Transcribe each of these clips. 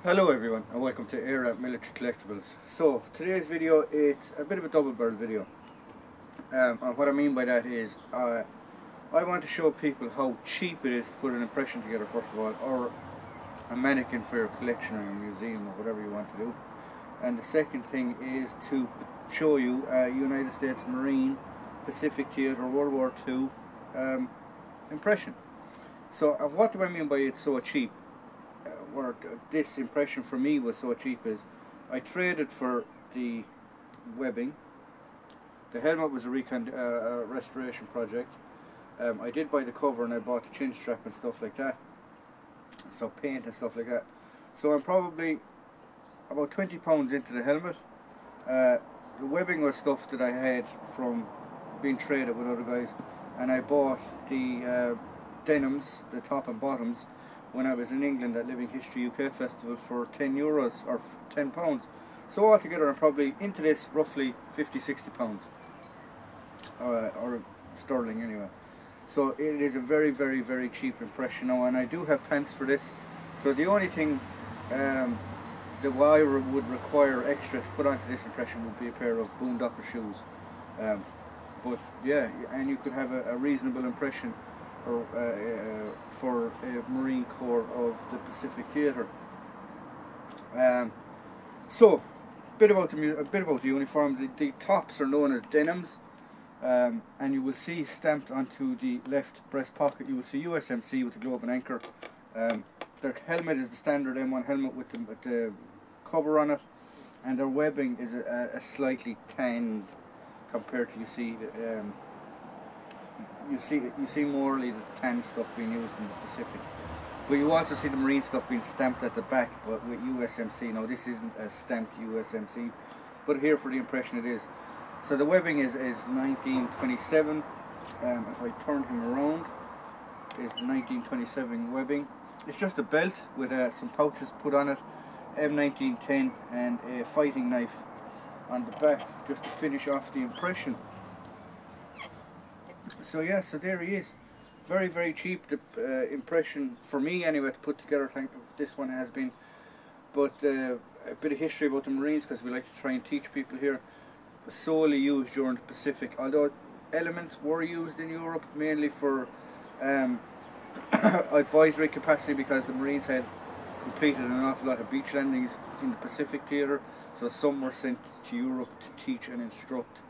Hello everyone and welcome to Era Military Collectibles. So today's video, it's a bit of a double barrel video, and what I mean by that is I want to show people how cheap it is to put an impression together first of all, or a mannequin for your collection or your museum or whatever you want to do. And the second thing is to show you a United States Marine Pacific Theatre World War II impression. So what do I mean by it's so cheap? Or this impression for me was so cheap is I traded for the webbing. The helmet was a restoration project. I did buy the cover and I bought the chin strap and stuff like that, so paint and stuff like that. So I'm probably about £20 into the helmet. The webbing was stuff that I had from being traded with other guys, and I bought the denims, the top and bottoms, when I was in England at Living History UK Festival for €10 or £10. So altogether I'm probably into this roughly £50–60 or sterling anyway. So it is a very cheap impression now, and I do have pants for this. So the only thing that I would require extra to put onto this impression would be a pair of boondocker shoes. But yeah, and you could have a reasonable impression or for a Marine Corps of the Pacific Theatre. So, a bit about the uniform. The tops are known as denims, and you will see stamped onto the left breast pocket, you will see USMC with the globe and anchor. Their helmet is the standard M1 helmet with the cover on it, and their webbing is a slightly tanned compared to you see morely the tan stuff being used in the Pacific, but you also see the Marine stuff being stamped at the back, but with USMC. Now this isn't a stamped USMC, but here for the impression it is. So the webbing is 1927. If I turn him around, is the 1927 webbing. It's just a belt with some pouches put on it, M1910, and a fighting knife on the back just to finish off the impression. So yeah, so there he is. Very cheap. The impression for me anyway to put together. This one has been, but a bit of history about the Marines, because we like to try and teach people here. Was solely used during the Pacific, although elements were used in Europe mainly for advisory capacity, because the Marines had completed an awful lot of beach landings in the Pacific theatre, so some were sent to Europe to teach and instruct.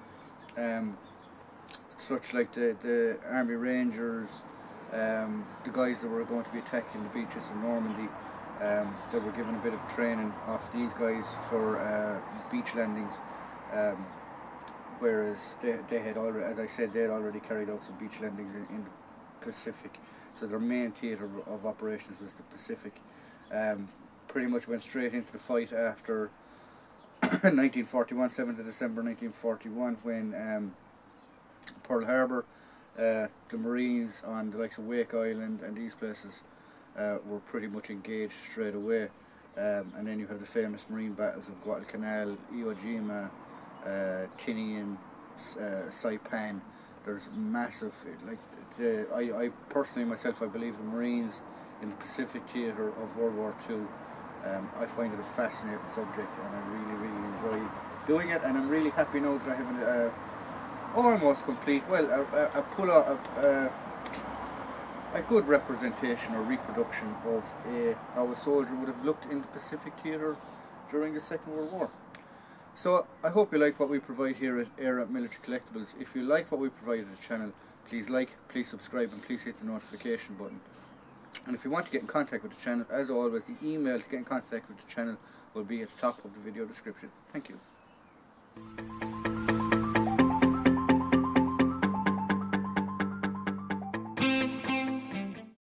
Such like the Army Rangers, the guys that were going to be attacking the beaches in Normandy, they were given a bit of training off these guys for beach landings, whereas they had already, as I said, they had already carried out some beach landings in the Pacific. So their main theatre of operations was the Pacific. Pretty much went straight into the fight after 1941, 7th of December 1941, when Pearl Harbor, the Marines on the likes of Wake Island and these places were pretty much engaged straight away. And then you have the famous Marine battles of Guadalcanal, Iwo Jima, Tinian, Saipan. There's massive, like I personally myself, I believe the Marines in the Pacific Theatre of World War II, I find it a fascinating subject, and I really enjoy doing it, and I'm really happy now that I have almost complete, well, a good representation or reproduction of how a soldier would have looked in the Pacific Theatre during the Second World War. So I hope you like what we provide here at Era Military Collectibles. If you like what we provide at this channel, please like, please subscribe, and please hit the notification button. And if you want to get in contact with the channel, as always, the email to get in contact with the channel will be at the top of the video description. Thank you.